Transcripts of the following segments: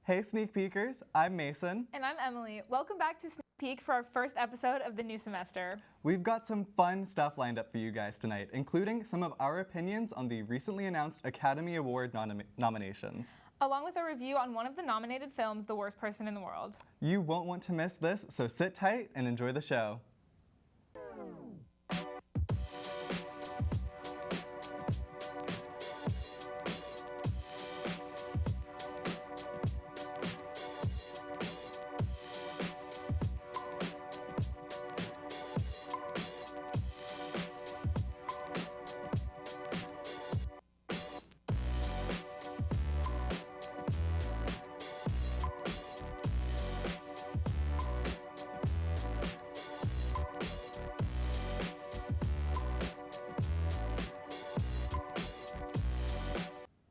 Hey Sneak Peekers, I'm Mason. And I'm Emily. Welcome back to Sneak Peek for our first episode of the new semester. We've got some fun stuff lined up for you guys tonight, including some of our opinions on the recently announced Academy Award nominations. Along with a review on one of the nominated films, The Worst Person in the World. You won't want to miss this, so sit tight and enjoy the show.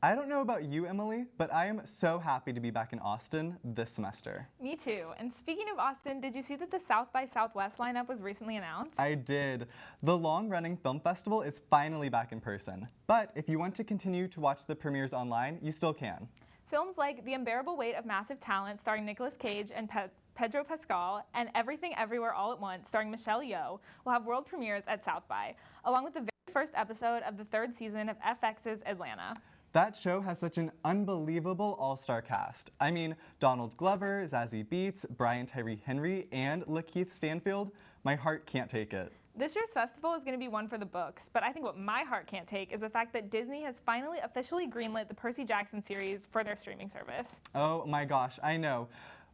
I don't know about you, Emily, but I am so happy to be back in Austin this semester. Me too. And speaking of Austin, did you see that the South by Southwest lineup was recently announced? I did. The long-running film festival is finally back in person. But if you want to continue to watch the premieres online, you still can. Films like The Unbearable Weight of Massive Talent starring Nicolas Cage and Pedro Pascal, and Everything Everywhere All at Once starring Michelle Yeoh will have world premieres at South by, along with the very first episode of the third season of FX's Atlanta. That show has such an unbelievable all-star cast. I mean, Donald Glover, Zazie Beetz, Brian Tyree Henry, and Lakeith Stanfield. My heart can't take it. This year's festival is going to be one for the books, but I think what my heart can't take is the fact that Disney has finally officially greenlit the Percy Jackson series for their streaming service. Oh my gosh, I know.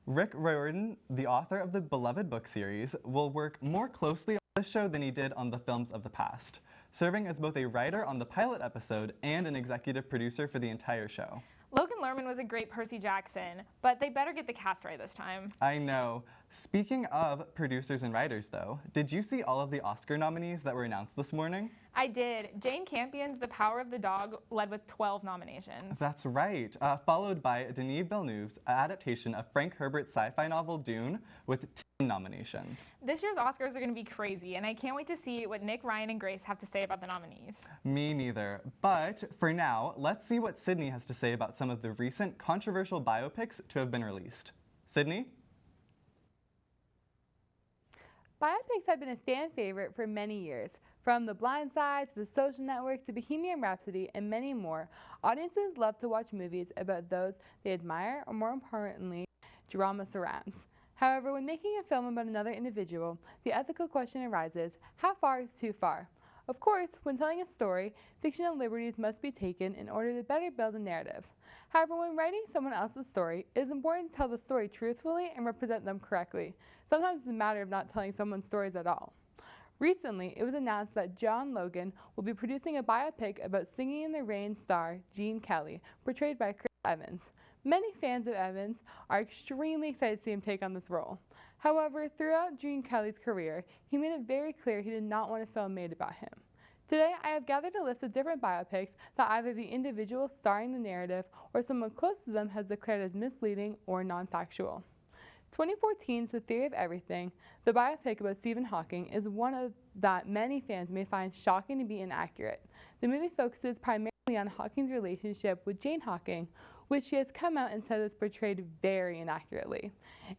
Rick Riordan, the author of the beloved book series, will work more closely on this show than he did on the films of the past, serving as both a writer on the pilot episode and an executive producer for the entire show. Logan Lerman was a great Percy Jackson, but they better get the cast right this time. I know. Speaking of producers and writers, though, did you see all of the Oscar nominees that were announced this morning? I did. Jane Campion's The Power of the Dog led with 12 nominations. That's right, followed by Denis Villeneuve's adaptation of Frank Herbert's sci-fi novel Dune with 10 nominations. This year's Oscars are going to be crazy, and I can't wait to see what Nick, Ryan, and Grace have to say about the nominees. Me neither. But for now, let's see what Sydney has to say about some of the recent controversial biopics to have been released. Sydney? Biopics have been a fan favorite for many years. From The Blind Side to The Social Network to Bohemian Rhapsody and many more, audiences love to watch movies about those they admire, or more importantly, drama surrounds. However, when making a film about another individual, the ethical question arises, how far is too far? Of course, when telling a story, fictional liberties must be taken in order to better build a narrative. However, when writing someone else's story, it is important to tell the story truthfully and represent them correctly. Sometimes it's a matter of not telling someone's stories at all. Recently, it was announced that John Logan will be producing a biopic about Singing in the Rain star Gene Kelly, portrayed by Chris Evans. Many fans of Evans are extremely excited to see him take on this role. However, throughout Gene Kelly's career, he made it very clear he did not want a film made about him. Today, I have gathered a list of different biopics that either the individual starring the narrative or someone close to them has declared as misleading or non-factual. 2014's The Theory of Everything, the biopic about Stephen Hawking, is one of that many fans may find shocking to be inaccurate. The movie focuses primarily on Hawking's relationship with Jane Hawking, which she has come out and said was portrayed very inaccurately.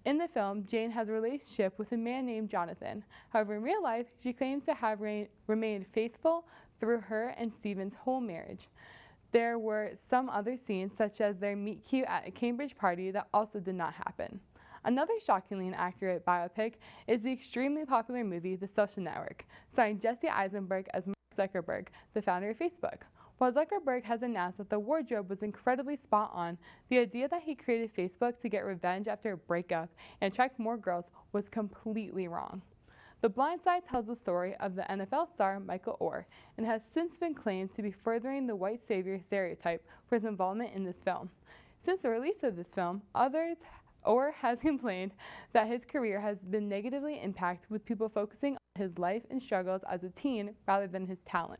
In the film, Jane has a relationship with a man named Jonathan. However, in real life, she claims to have remained faithful through her and Stephen's whole marriage. There were some other scenes, such as their meet cute at a Cambridge party, that also did not happen. Another shockingly inaccurate biopic is the extremely popular movie The Social Network, starring Jesse Eisenberg as Mark Zuckerberg, the founder of Facebook. While Zuckerberg has announced that the wardrobe was incredibly spot on, the idea that he created Facebook to get revenge after a breakup and attract more girls was completely wrong. The Blind Side tells the story of the NFL star Michael Oher and has since been claimed to be furthering the white savior stereotype for his involvement in this film. Since the release of this film, Oher has complained that his career has been negatively impacted, with people focusing on his life and struggles as a teen rather than his talent.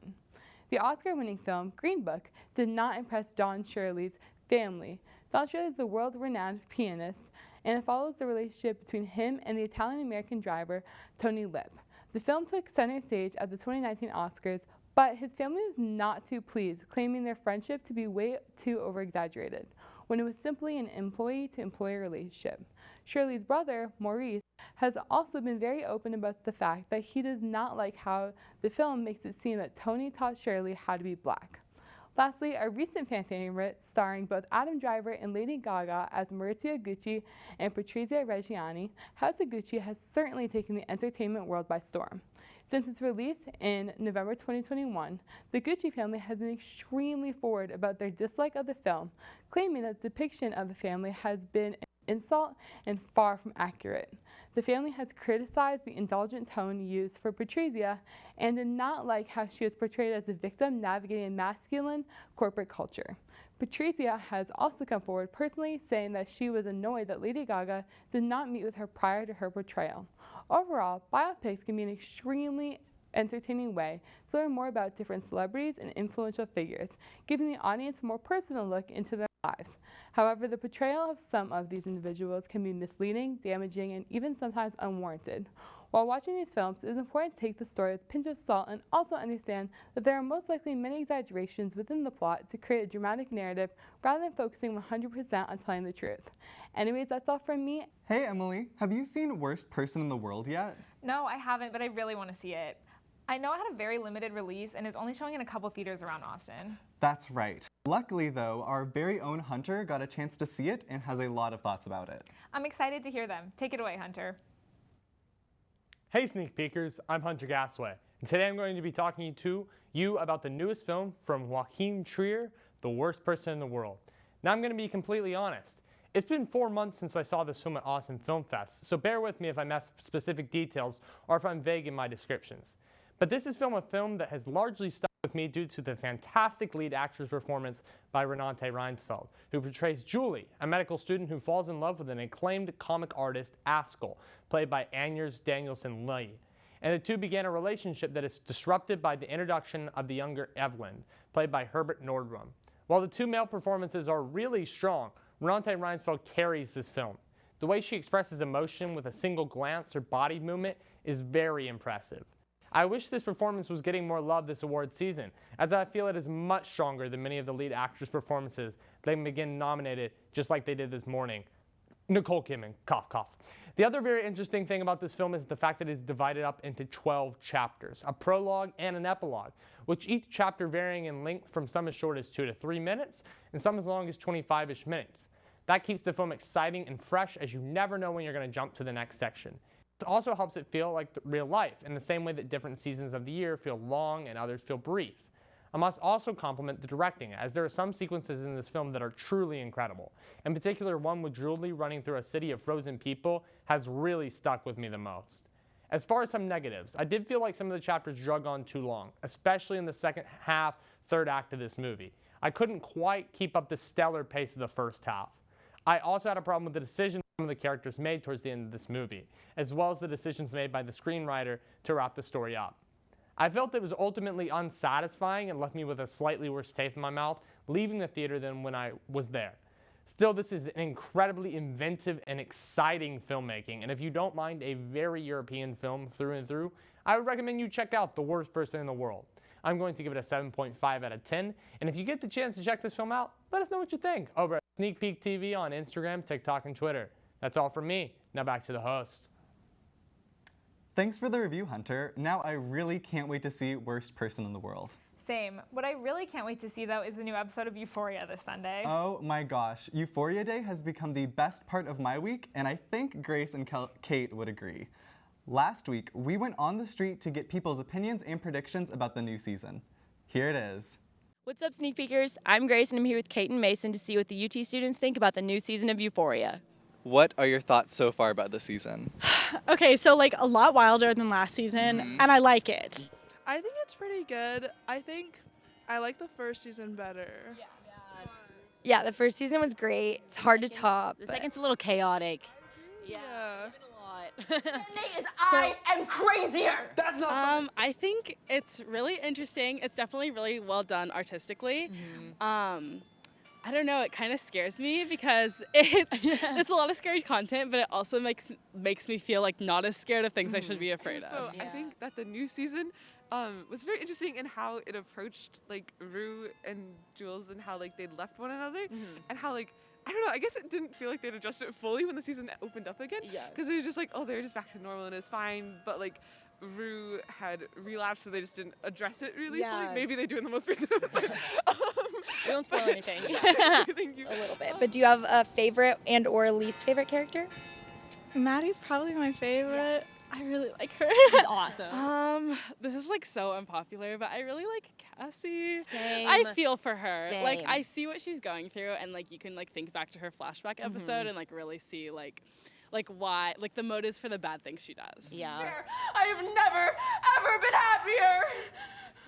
The Oscar-winning film, Green Book, did not impress Don Shirley's family. Don Shirley is a world-renowned pianist, and it follows the relationship between him and the Italian-American driver, Tony Lip. The film took center stage at the 2019 Oscars, but his family was not too pleased, claiming their friendship to be way too over-exaggerated. when it was simply an employee-to-employee relationship. Shirley's brother, Maurice, has also been very open about the fact that he does not like how the film makes it seem that Tony taught Shirley how to be black. Lastly, a recent fan favorite starring both Adam Driver and Lady Gaga as Maurizio Gucci and Patrizia Reggiani, House of Gucci has certainly taken the entertainment world by storm. Since its release in November 2021, the Gucci family has been extremely forward about their dislike of the film, claiming that the depiction of the family has been insult and far from accurate. The family has criticized the indulgent tone used for Patrizia and did not like how she was portrayed as a victim navigating masculine corporate culture. Patrizia has also come forward personally saying that she was annoyed that Lady Gaga did not meet with her prior to her portrayal. Overall, biopics can be an extremely entertaining way to learn more about different celebrities and influential figures, giving the audience a more personal look into their lives. However, the portrayal of some of these individuals can be misleading, damaging, and even sometimes unwarranted. While watching these films, it is important to take the story with a pinch of salt and also understand that there are most likely many exaggerations within the plot to create a dramatic narrative rather than focusing 100% on telling the truth. Anyways, that's all from me. Hey Emily, have you seen Worst Person in the World yet? No, I haven't, but I really want to see it. I know it had a very limited release and is only showing in a couple theaters around Austin. That's right. Luckily though, our very own Hunter got a chance to see it and has a lot of thoughts about it. I'm excited to hear them. Take it away, Hunter. Hey Sneak Peekers, I'm Hunter Gasway, and today I'm going to be talking to you about the newest film from Joachim Trier, The Worst Person in the World. Now I'm going to be completely honest. It's been 4 months since I saw this film at Austin Film Fest, so bear with me if I mess up specific details or if I'm vague in my descriptions. But this is a film that has largely stuck with me due to the fantastic lead actress performance by Renate Reinsfeld, who portrays Julie, a medical student who falls in love with an acclaimed comic artist, Askell, played by Agnes Danielson Lee. And the two began a relationship that is disrupted by the introduction of the younger Evelyn, played by Herbert Nordrum. While the two male performances are really strong, Renate Reinsfeld carries this film. The way she expresses emotion with a single glance or body movement is very impressive. I wish this performance was getting more love this award season, as I feel it is much stronger than many of the lead actress performances that begin nominated just like they did this morning. Nicole Kidman, cough, cough. The other very interesting thing about this film is the fact that it is divided up into 12 chapters, a prologue and an epilogue, which each chapter varying in length from some as short as 2 to 3 minutes and some as long as 25-ish minutes. That keeps the film exciting and fresh as you never know when you're going to jump to the next section. It also helps it feel like real life, in the same way that different seasons of the year feel long and others feel brief. I must also compliment the directing, as there are some sequences in this film that are truly incredible. In particular, one with Julie running through a city of frozen people has really stuck with me the most. As far as some negatives, I did feel like some of the chapters drug on too long, especially in the second half, third act of this movie. I couldn't quite keep up the stellar pace of the first half. I also had a problem with the decisions some of the characters made towards the end of this movie, as well as the decisions made by the screenwriter to wrap the story up. I felt it was ultimately unsatisfying and left me with a slightly worse taste in my mouth leaving the theater than when I was there. Still, this is an incredibly inventive and exciting filmmaking, and if you don't mind a very European film through and through, I would recommend you check out The Worst Person in the World. I'm going to give it a 7.5 out of 10, and if you get the chance to check this film out, let us know what you think over at Sneak Peek TV on Instagram, TikTok, and Twitter. That's all from me. Now back to the host. Thanks for the review, Hunter. Now I really can't wait to see Worst Person in the World. Same. What I really can't wait to see, though, is the new episode of Euphoria this Sunday. Oh my gosh, Euphoria Day has become the best part of my week, and I think Grace and Kate would agree. Last week, we went on the street to get people's opinions and predictions about the new season. Here it is. What's up, Sneak Peekers? I'm Grace, and I'm here with Kate and Mason to see what the UT students think about the new season of Euphoria. What are your thoughts so far about the season? Okay, so like a lot wilder than last season, and I like it. I think it's pretty good. I think I like the first season better. Yeah, the first season was great. It's hard to top. The second's a little chaotic. Yeah. I am crazier. That's not I think it's really interesting. It's definitely really well done artistically. I don't know, it kind of scares me because it's a lot of scary content, but it also makes me feel like not as scared of things I should be afraid of. So I think that the new season was very interesting in how it approached like Rue and Jules and how like they left one another and how like I don't know, I guess it didn't feel like they'd addressed it fully when the season opened up again. Yeah. Because it was just like, oh, they're just back to normal and it's fine. But like, Rue had relapsed, so they just didn't address it really fully. Maybe they do in the most recent episode. We don't spoil anything. Thank you. A little bit. But do you have a favorite and or least favorite character? Maddie's probably my favorite. I really like her. She's awesome. This is like so unpopular, but I really like Cassie. Same. I feel for her. Like Same. I see what she's going through, and like you can like think back to her flashback episode and like really see like why, like the motives for the bad things she does. Yeah. I have never, ever been happier.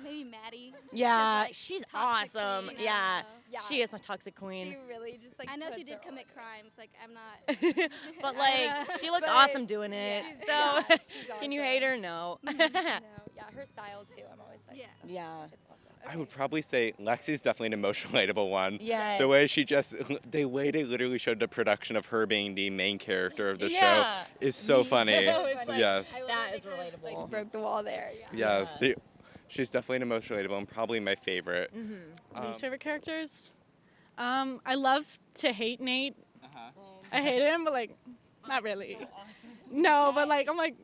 Maybe Maddie. Yeah, Like, she's toxic awesome. queen, I Yeah. don't know. Yeah. She is a toxic queen. She really just like I know she puts did her commit all crimes. Like I'm not. But like, she looked But, awesome doing it. yeah, So, she's can you awesome. hate her? No. No, yeah, her style too. I'm always like, Yeah. Yeah. it's awesome. I would probably say Lexi's definitely an emotional relatable one. Yes. The way she just, the way they literally showed the production of her being the main character of the Yeah. show is so funny. It's like- Yes. That is relatable. Like broke the wall there. Yeah. Yes. She's definitely an emotional relatable and probably my favorite. Least favorite characters? I love to hate Nate. I hate him, but like, not really. No, but like, I'm like,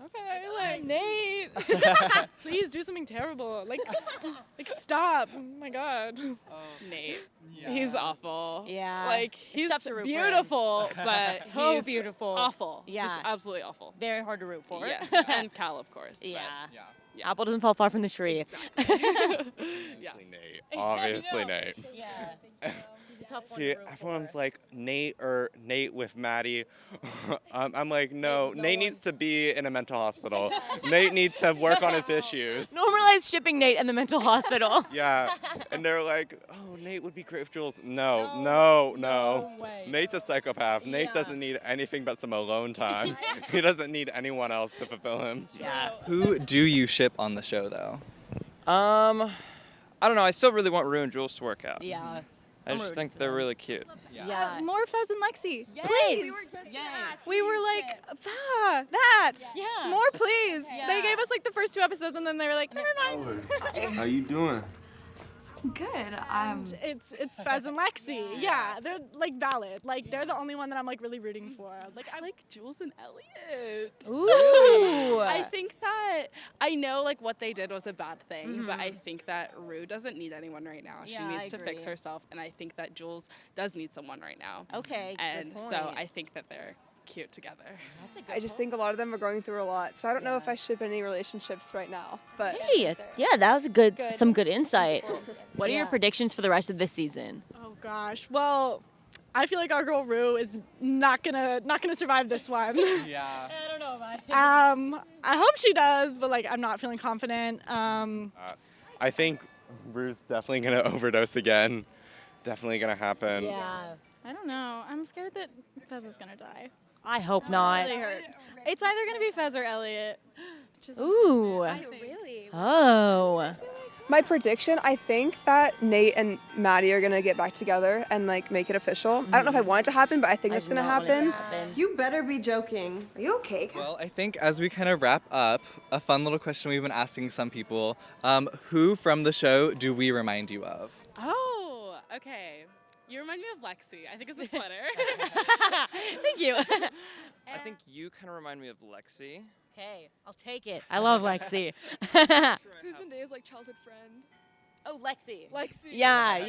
okay, like Nate, please do something terrible. Like, like stop. Oh my God. Nate. He's awful. Yeah. Like It's he's tough to root for him. beautiful, but So he's beautiful. awful. Yeah. Just absolutely awful. Very hard to root for. Yes. And Cal, of course. but- Yeah. Yeah. Apple doesn't fall far from the tree. Yeah. Obviously Nate. Obviously Nate. Yeah. He's a tough one See, to root everyone's for. like Nate with Maddie. I'm like, no, Nate needs to be in a mental hospital. Nate needs to work on his issues. Normalize shipping Nate in the mental hospital. Yeah, and they're like, oh, Nate would be great with Jules. No. way. Nate's a psychopath. Nate Yeah. doesn't need anything but some alone time. He doesn't need anyone else to fulfill him. Yeah. Who do you ship on the show, though? I don't know. I still really want Rue and Jules to work out. Yeah. I just think they're really cute. Yeah. More Fez and Lexi. Yes. Please. We were like, that. Yeah. More, please. Yeah. They gave us like the first 2 episodes, and then they were like, never mind. How you doing? Good. It's Fez and Lexi. Yeah, they're like valid. Like they're the only one that I'm like really rooting for. Like I like Jules and Elliot. Ooh. I think that I know like what they did was a bad thing, but I think that Rue doesn't need anyone right now. Yeah, She I needs to fix agree. herself, and I think that Jules does need someone right now. Okay. And good so point. I think that they're cute together. That's a good I just think a lot of them are going through a lot, so I don't know if I ship any relationships right now. But Hey, yeah, that was some good insight. Cool. What are your Yeah. predictions for the rest of this season? Oh gosh. Well, I feel like our girl Rue is not gonna survive this one. Yeah. I don't know about it. I hope she does, but like I'm not feeling confident. I think Rue's definitely gonna overdose again. Definitely gonna happen. Yeah. I don't know. I'm scared that Fez is gonna die. I hope not. Really hurt. It's either gonna be Fez or Elliot. Ooh. Really? Oh. my prediction, I think that Nate and Maddie are gonna get back together and like make it official. I don't know if I want it to happen, but I think that's gonna happen. You better be joking. Are you okay? Well, I think as we kind of wrap up, a fun little question we've been asking some people, who from the show do we remind you of? Oh, okay. You remind me of Lexi. I think it's a sweater. Thank you. I think you kind of remind me of Lexi. Okay, I'll take it. I love Lexi. Who's Zendaya's like childhood friend? Oh, Lexi. Lexi. Yeah.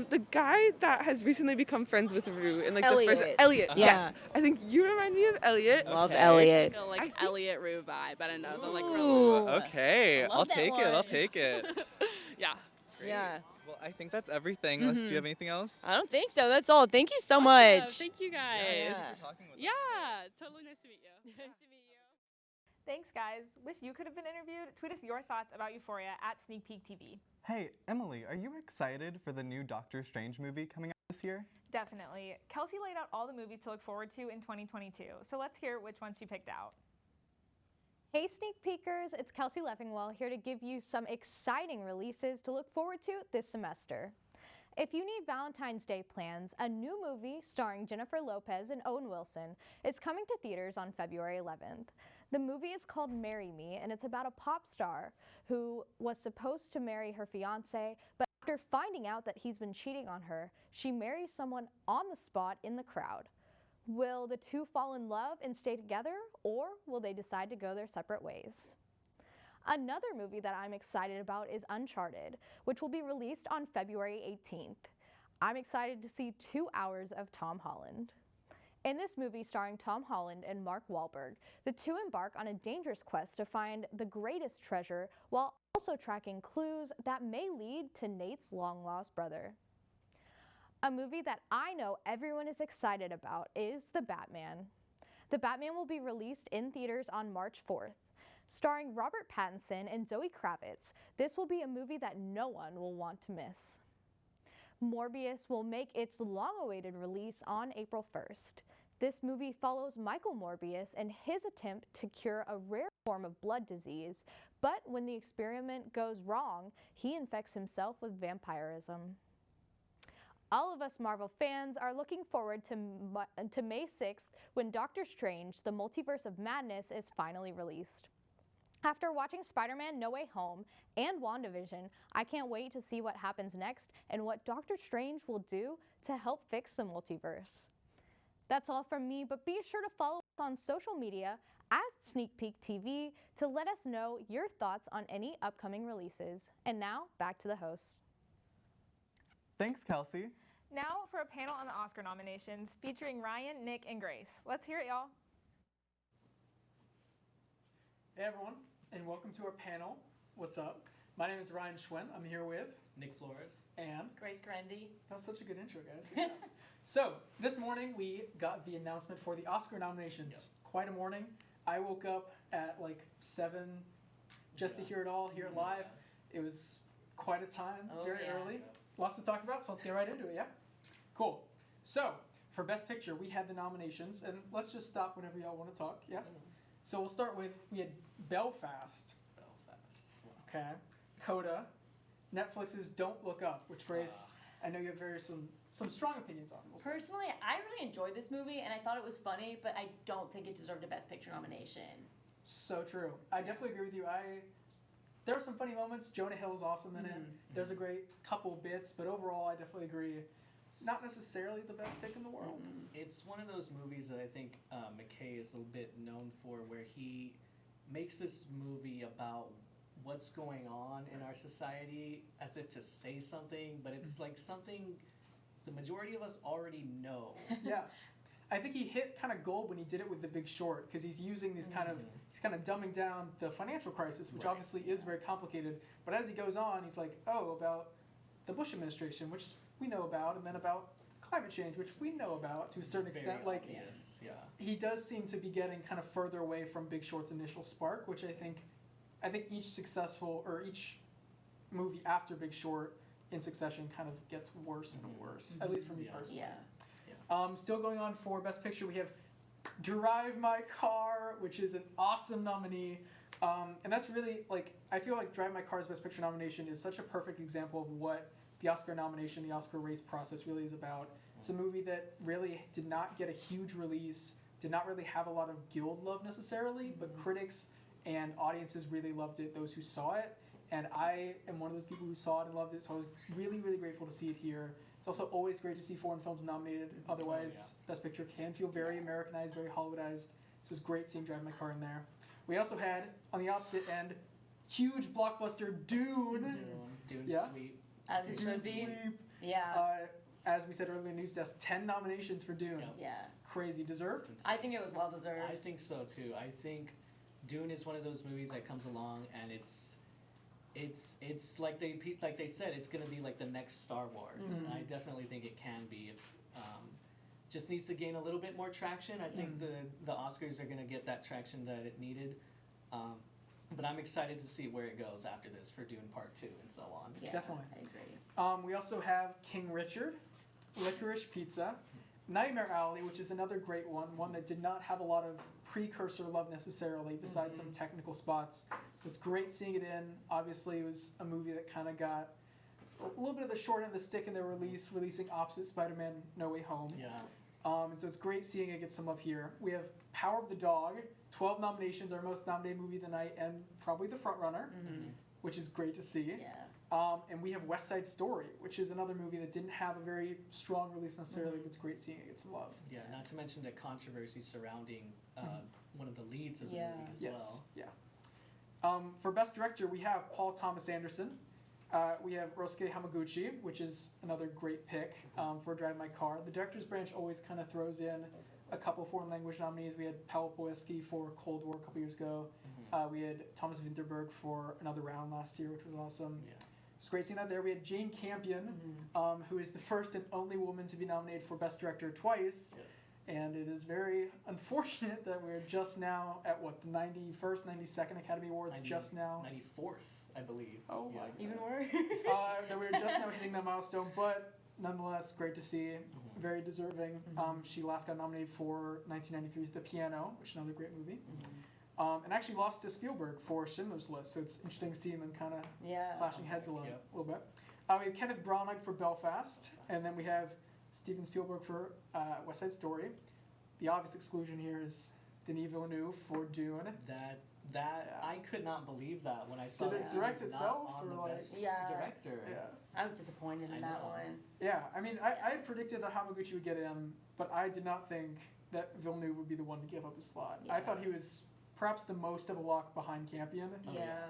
The guy that has recently become friends with Rue in like Elliot. the first Elliot. Yeah. Yes, I think you remind me of Elliot. Love Elliot. Go like Elliot Rue vibe. I don't know. The like Ooh. Okay, I love I'll that take it. I'll one. take it. Yeah. Yeah. Well, I think that's everything. Unless, do you have anything else? I don't think so. That's all. Thank you so much. Thank you guys. Yeah. Totally nice to meet you. Nice to meet you. Thanks, guys. Wish you could have been interviewed. Tweet us your thoughts about Euphoria at Sneak Peek TV. Hey, Emily, are you excited for the new Doctor Strange movie coming out this year? Definitely. Kelsey laid out all the movies to look forward to in 2022. So let's hear which one she picked out. Hey Sneak Peekers, it's Kelsey Leffingwell here to give you some exciting releases to look forward to this semester. If you need Valentine's Day plans, a new movie starring Jennifer Lopez and Owen Wilson is coming to theaters on February 11th. The movie is called Marry Me, and it's about a pop star who was supposed to marry her fiancé, but After finding out that he's been cheating on her, she marries someone on the spot in the crowd. Will the two fall in love and stay together, or will they decide to go their separate ways? Another movie that I'm excited about is Uncharted, which will be released on February 18th. I'm excited to see 2 hours of Tom Holland. In this movie starring Tom Holland and Mark Wahlberg, the two embark on a dangerous quest to find the greatest treasure while also tracking clues that may lead to Nate's long-lost brother. A movie that I know everyone is excited about is The Batman. The Batman will be released in theaters on March 4th. Starring Robert Pattinson and Zoe Kravitz, this will be a movie that no one will want to miss. Morbius will make its long-awaited release on April 1st. This movie follows Michael Morbius and his attempt to cure a rare form of blood disease, but when the experiment goes wrong, he infects himself with vampirism. All of us Marvel fans are looking forward to May 6th when Doctor Strange, the Multiverse of Madness is finally released. After watching Spider-Man No Way Home and WandaVision, I can't wait to see what happens next and what Doctor Strange will do to help fix the multiverse. That's all from me, but be sure to follow us on social media at Sneak Peek TV to let us know your thoughts on any upcoming releases. And now, back to the host. Thanks, Kelsey. Now for a panel on the Oscar nominations featuring Ryan, Nick, and Grace. Let's hear it, y'all. Hey everyone, and welcome to our panel. What's up? My name is Ryan Schwen. I'm here with Nick Flores and Grace Grandy. That was such a good intro, guys. Good job. So this morning we got the announcement for the Oscar nominations. Yep. Quite a morning. I woke up at like 7 just to hear it all, hear it live. It was quite a time, very early. Lots to talk about, so let's get right into it, yeah? Cool. So, for Best Picture, we had the nominations, and let's just stop whenever y'all want to talk, yeah? So we'll start with, we had Belfast. Okay. Coda. Netflix's Don't Look Up, which Grace, I know you have some strong opinions on. Personally, I really enjoyed this movie, and I thought it was funny, but I don't think it deserved a Best Picture nomination. So true. I definitely agree with you. There are some funny moments. Jonah Hill's awesome in it. There's a great couple bits, but overall, I definitely agree. Not necessarily the best pick in the world. It's one of those movies that I think McKay is a bit known for, where he makes this movie about what's going on in our society as if to say something, but it's like something the majority of us already know. Yeah. I think he hit kind of gold when he did it with The Big Short, because he's using these he's kind of dumbing down the financial crisis, which obviously is very complicated. But as he goes on, he's like, oh, about the Bush administration, which we know about, and then about climate change, which we know about to a certain extent. Like, he does seem to be getting kind of further away from Big Short's initial spark, which I think each movie after Big Short in succession kind of gets worse and worse, at least for me personally. Still going on for Best Picture, we have Drive My Car, which is an awesome nominee. And that's really, like, I feel like Drive My Car's Best Picture nomination is such a perfect example of what the Oscar nomination, the Oscar race process really is about. It's a movie that really did not get a huge release, did not really have a lot of guild love necessarily, but critics and audiences really loved it, those who saw it. And I am one of those people who saw it and loved it, so I was really, really grateful to see it here. It's also always great to see foreign films nominated. Otherwise, Best Picture can feel very Americanized, very Hollywoodized. So it's great seeing Drive My Car in there. We also had, on the opposite end, huge blockbuster Dune. Dune sweep. As it should be. As we said earlier in the news desk, 10 nominations for Dune. Crazy. Deserved? I think it was well deserved. I think so too. I think Dune is one of those movies that comes along and it's like they said, it's going to be like the next Star Wars. And I definitely think it can be. Just needs to gain a little bit more traction. I think the Oscars are going to get that traction that it needed. But I'm excited to see where it goes after this for Dune Part 2 and so on. Yeah, definitely. I agree. We also have King Richard, Licorice Pizza, Nightmare Alley, which is another great one that did not have a lot of precursor love necessarily, besides some technical spots. It's great seeing it in. Obviously, it was a movie that kind of got a little bit of the short end of the stick in their releasing opposite Spider-Man No Way Home. And so it's great seeing it get some love here. We have Power of the Dog, 12 nominations, our most nominated movie of the night, and probably the front runner, which is great to see. And we have West Side Story, which is another movie that didn't have a very strong release necessarily, but it's great seeing it get some love. Yeah, not to mention the controversy surrounding one of the leads of the movie as well. Yeah. For Best Director, we have Paul Thomas Anderson. We have Ryosuke Hamaguchi, which is another great pick for Drive My Car. The Director's Branch always kind of throws in a couple foreign language nominees. We had Paweł Pawlowski for Cold War a couple years ago. We had Thomas Vinterberg for Another Round last year, which was awesome. Yeah. It's great seeing that there. We had Jane Campion, who is the first and only woman to be nominated for Best Director twice. And it is very unfortunate that we're just now at the 91st, 92nd Academy Awards, just now. 94th, I believe. Oh my God. Even worse. That we're just now hitting that milestone, but nonetheless, great to see. Very deserving. She last got nominated for 1993's The Piano, which is another great movie. And actually lost to Spielberg for Schindler's List, so it's interesting seeing them kind of clashing heads a little bit. We have Kenneth Branagh for Belfast, and then we have Steven Spielberg for West Side Story. The obvious exclusion here is Denis Villeneuve for Dune. I could not believe that when I saw Did it direct itself on or the like best Yeah. director. Yeah. I was disappointed in that one. Yeah, I mean, I had predicted that Hamaguchi would get in, but I did not think that Villeneuve would be the one to give up his slot. I thought he was perhaps the most of a lock behind Campion.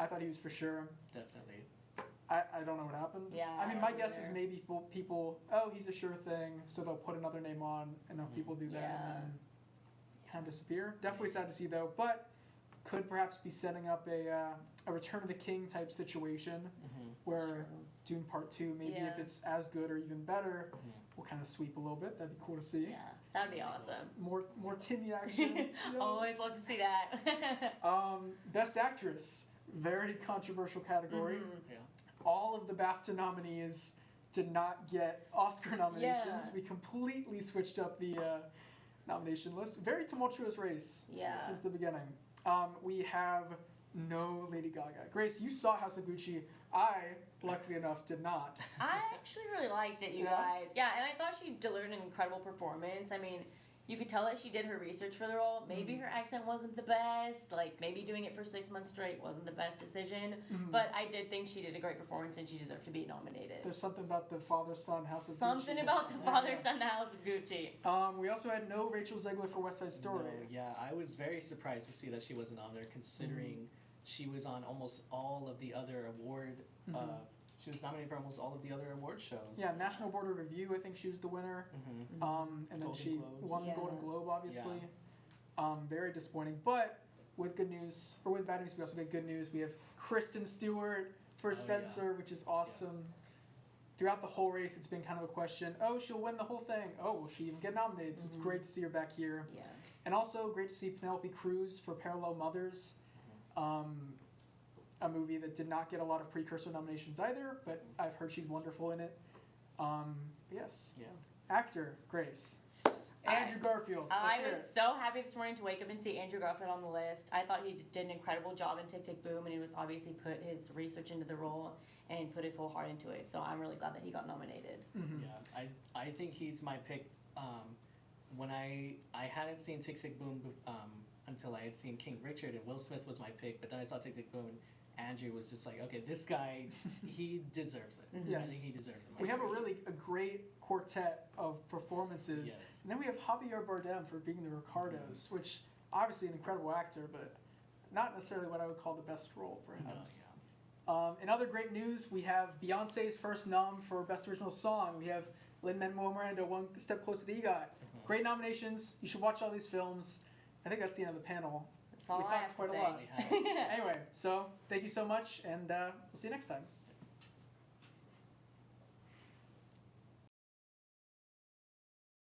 I thought he was for sure. Definitely. I don't know what happened. Yeah, I mean, I my don't guess is either. maybe people, oh, he's a sure thing, so they'll put another name on. Enough people do that and then kind of disappear. Definitely sad to see though, but could perhaps be setting up a Return of the King type situation where Dune Part 2, maybe if it's as good or even better, will kind of sweep a little bit. That'd be cool to see. Yeah, that'd be awesome. More Timmy action. Always love to see that. Best Actress, very controversial category. All of the BAFTA nominees did not get Oscar nominations. We completely switched up the nomination list. Very tumultuous race since the beginning. We have no Lady Gaga. Grace, you saw House of Gucci. I, luckily enough, did not. I actually really liked it, you guys. Yeah, and I thought she delivered an incredible performance. I mean, you could tell that she did her research for the role. Maybe her accent wasn't the best. Like, maybe doing it for 6 months straight wasn't the best decision. But I did think she did a great performance and she deserved to be nominated. There's something about the father-son House of Gucci. Something about the father-son House of Gucci. We also had no Rachel Zegler for West Side Story. No, yeah, I was very surprised to see that she wasn't on there, considering she was on almost all of the other award. She was nominated for almost all of the other award shows. Yeah, National Board of Review, I think she was the winner. And then Golden she Globes. won the Golden Globe, obviously. Very disappointing. But with good news, or with bad news, we also get good news. We have Kristen Stewart for Spencer, which is awesome. Throughout the whole race, it's been kind of a question. Oh, she'll win the whole thing. Oh, will she even get nominated? So it's great to see her back here. And also great to see Penelope Cruz for Parallel Mothers. A movie that did not get a lot of precursor nominations either, but I've heard she's wonderful in it. Yes. Actor, Grace. Andrew Garfield. I was so happy this morning to wake up and see Andrew Garfield on the list. I thought he did an incredible job in Tick, Tick, Boom, and he was obviously put his research into the role and put his whole heart into it. So I'm really glad that he got nominated. Yeah, I think he's my pick. When I hadn't seen Tick, Tick, Boom until I had seen King Richard, and Will Smith was my pick, but then I saw Tick, Tick, Boom, and Andrew was just like, okay, this guy, he deserves it. I think he deserves it. We have a great quartet of performances. And then we have Javier Bardem for being the Ricardos, which obviously an incredible actor, but not necessarily what I would call the best role, perhaps. In other great news, we have Beyonce's first nom for Best Original Song. We have Lin-Manuel Miranda, One Step Closer to the EGOT. Great nominations. You should watch all these films. I think that's the end of the panel. That's all I have to say. Anyway, so thank you so much, and we'll see you next time.